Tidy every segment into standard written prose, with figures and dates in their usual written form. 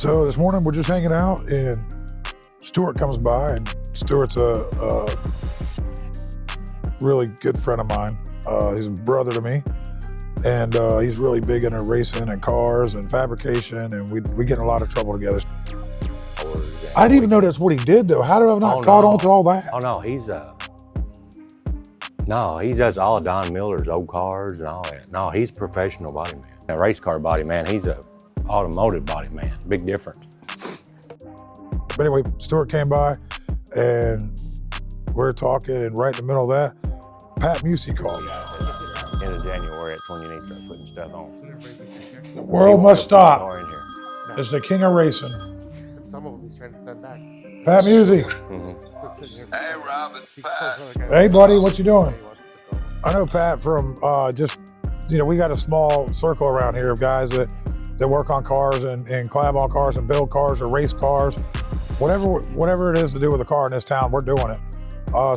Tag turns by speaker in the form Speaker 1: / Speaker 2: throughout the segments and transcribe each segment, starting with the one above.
Speaker 1: So this morning we're just hanging out and Stuart comes by, and Stuart's a really good friend of mine. He's a brother to me, and he's really big into racing and cars and fabrication, and we get in a lot of trouble together. I didn't even know that's what he did though. How did I not caught on to all that?
Speaker 2: Oh no, he does all of Don Miller's old cars and all that. No, he's a professional body man. A race car body man. He's a automotive body man. Big difference.
Speaker 1: But anyway, Stuart came by and we're talking, and right in the middle of that, Pat Musey called.
Speaker 2: End of January, that's when you need to start putting stuff on.
Speaker 1: The world must stop. It's the king of racing.
Speaker 3: Some of them he's trying to send back.
Speaker 1: Pat Musey.
Speaker 4: Hey, Rob, it's Pat.
Speaker 1: Hey, buddy, what you doing? I know Pat from we got a small circle around here of guys that work on cars and collab on cars and build cars or race cars. Whatever it is to do with a car in this town, we're doing it.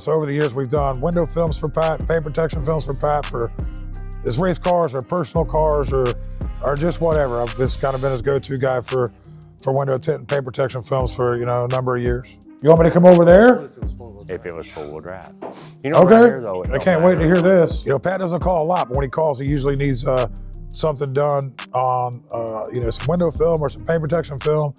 Speaker 1: So over the years, we've done window films for Pat, paint protection films for Pat for his race cars or personal cars or just whatever. I've just kind of been his go-to guy for window tint and paint protection films for a number of years. You want me to come over there?
Speaker 2: If it was four-wheel drive. Right
Speaker 1: Okay.
Speaker 2: here, though,
Speaker 1: I can't wait to hear this. Pat doesn't call a lot, but when he calls, he usually needs something done on some window film or some paint protection film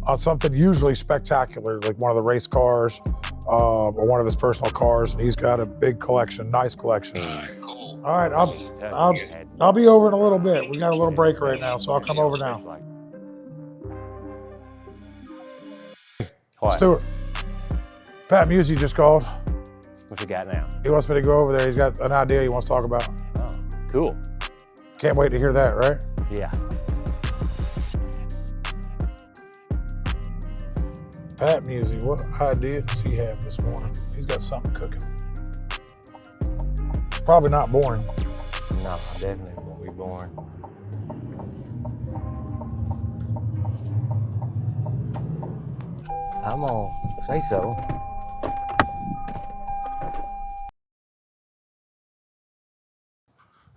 Speaker 1: on something usually spectacular, like one of the race cars or one of his personal cars. And he's got a big collection, nice collection.
Speaker 4: Cool.
Speaker 1: All right, I'll be over in a little bit. We got a little break right now, so I'll come over now.
Speaker 2: What?
Speaker 1: Stuart, Pat Musey just called.
Speaker 2: What you got now?
Speaker 1: He wants me to go over there. He's got an idea he wants to talk about.
Speaker 2: Oh, cool.
Speaker 1: Can't wait to hear that, right?
Speaker 2: Yeah.
Speaker 1: Pat Musey, what idea does he have this morning? He's got something cooking. It's probably not boring.
Speaker 2: No, I definitely won't be boring. I'm gonna say so.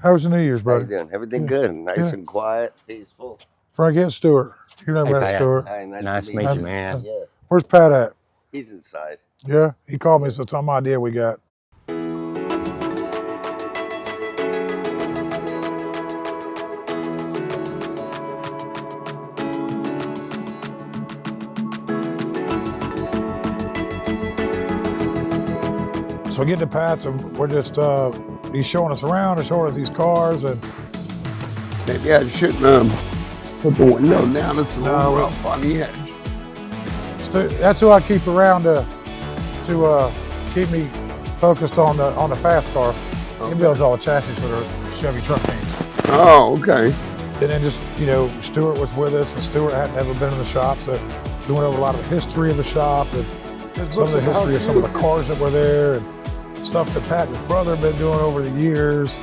Speaker 1: How was your New Year's,
Speaker 3: How
Speaker 1: brother?
Speaker 3: you doing? Everything good? Nice and quiet, peaceful.
Speaker 1: Frank and Stuart. You know
Speaker 2: Hey,
Speaker 1: about
Speaker 2: Pat.
Speaker 1: Stuart.
Speaker 3: Hi,
Speaker 2: Nice to meet you, man.
Speaker 3: Yeah,
Speaker 1: Where's Pat at?
Speaker 3: he's inside.
Speaker 1: Yeah, he called me, so some idea we got. So we get to Pat's and we're just, he's showing us around and showing us these cars, and
Speaker 5: Maybe I shouldn't put the window down. It's a little rough on the edge.
Speaker 1: that's who I keep around to keep me focused on the fast car. He builds all the chassis for the Chevy truck team.
Speaker 5: Oh, okay.
Speaker 1: And then just, Stuart was with us, and Stuart hadn't ever been in the shop, so we went over a lot of the history of the shop and some of the history of some of the cars that were there and stuff that Pat and his brother have been doing over the years.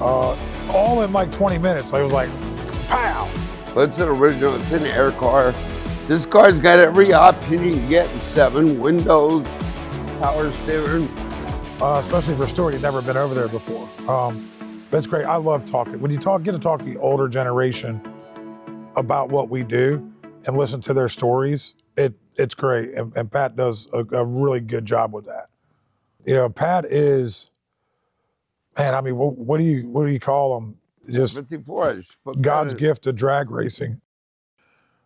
Speaker 1: All in like 20 minutes. I was like, pow!
Speaker 5: But it's an original. It's an air car. This car's got every option you can get in 7 windows, power steering.
Speaker 1: Especially for Stuart, he'd never been over there before. But it's great. I love talking. When you get to talk to the older generation about what we do and listen to their stories, it's great. And Pat does a really good job with that. Pat is, man, I mean, what do you call him? Just
Speaker 5: 54. I just put
Speaker 1: God's
Speaker 5: that in.
Speaker 1: gift to drag racing.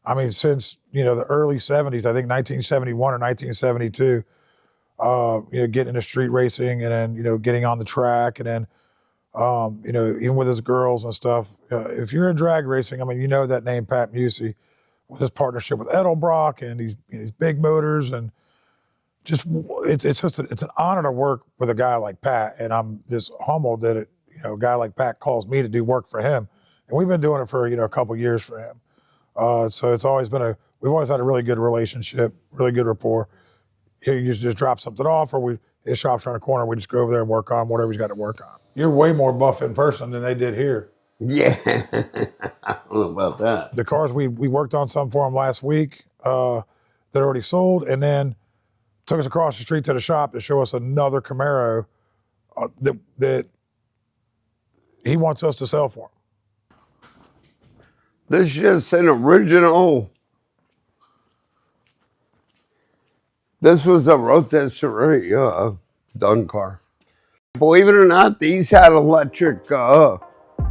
Speaker 1: I mean, since, the early 70s, I think 1971 or 1972, getting into street racing and then, getting on the track and then, even with his girls and stuff. If you're in drag racing, I mean, that name, Pat Musey, with his partnership with Edelbrock and these big motors, and just it's an honor to work with a guy like Pat, and I'm just humbled that a guy like Pat calls me to do work for him, and we've been doing it for a couple years for him. So it's always been we've always had a really good relationship, really good rapport. You just drop something off, or his shop's around the corner, we just go over there and work on whatever he's got to work on. You're way more buff in person than they did here.
Speaker 5: Yeah. I don't know about that.
Speaker 1: The cars, we worked on some for him last week that already sold, and then took us across the street to the shop to show us another Camaro that he wants us to sell for him.
Speaker 5: This is just an original This was a rotisserie done car. Believe it or not, these had electric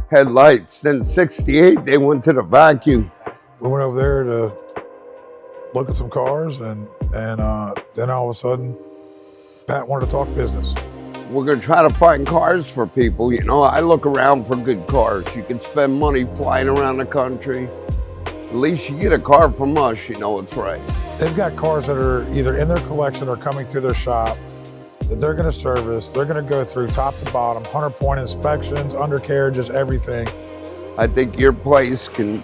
Speaker 5: headlights. Then '68, they went to the vacuum.
Speaker 1: We went over there to look at some cars, and then all of a sudden, Pat wanted to talk business.
Speaker 5: We're gonna try to find cars for people. You know, I look around for good cars. You can spend money flying around the country. At least you get a car from us, you know it's right.
Speaker 1: They've got cars that are either in their collection or coming through their shop that they're going to service. They're going to go through top to bottom, 100-point inspections, undercarriages, everything.
Speaker 5: I think your place can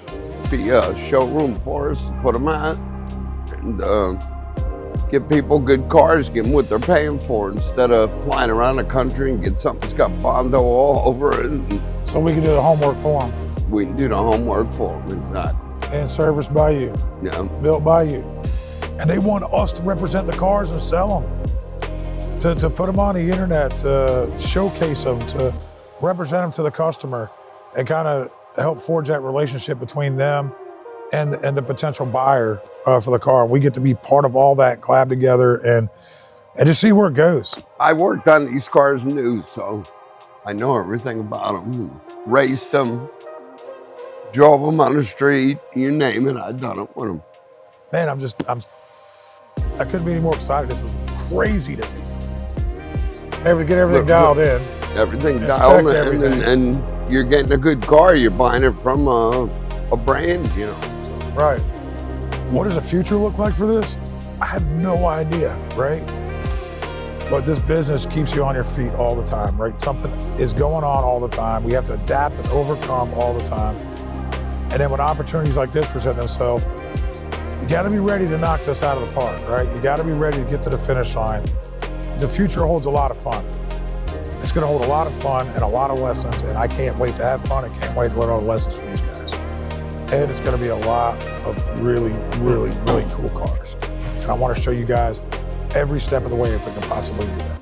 Speaker 5: be a showroom for us to put them at and give people good cars, give them what they're paying for instead of flying around the country and get something that's got Bondo all over it.
Speaker 1: So we can do the homework for them.
Speaker 5: We can do the homework for them, exactly.
Speaker 1: And serviced by you,
Speaker 5: Yeah.
Speaker 1: built by you. And they want us to represent the cars and sell them, to put them on the internet, to showcase them, to represent them to the customer, and kind of help forge that relationship between them and the potential buyer for the car. We get to be part of all that, collab together, and just see where it goes.
Speaker 5: I worked on these cars new, so I know everything about them. Raced them, drove them on the street, you name it, I've done it with them.
Speaker 1: Man, I couldn't be any more excited. This is crazy to me. Get everything dialed in.
Speaker 5: Everything
Speaker 1: Inspect
Speaker 5: dialed in,
Speaker 1: everything.
Speaker 5: and you're getting a good car. You're buying it from a brand, you know.
Speaker 1: Right. What does the future look like for this? I have no idea, right? But this business keeps you on your feet all the time, right? Something is going on all the time. We have to adapt and overcome all the time. And then when opportunities like this present themselves, you got to be ready to knock this out of the park, right? You got to be ready to get to the finish line. The future holds a lot of fun. It's going to hold a lot of fun and a lot of lessons, and I can't wait to have fun. I can't wait to learn all the lessons from these guys. And it's going to be a lot of really, really, really cool cars. And I want to show you guys every step of the way if we can possibly do that.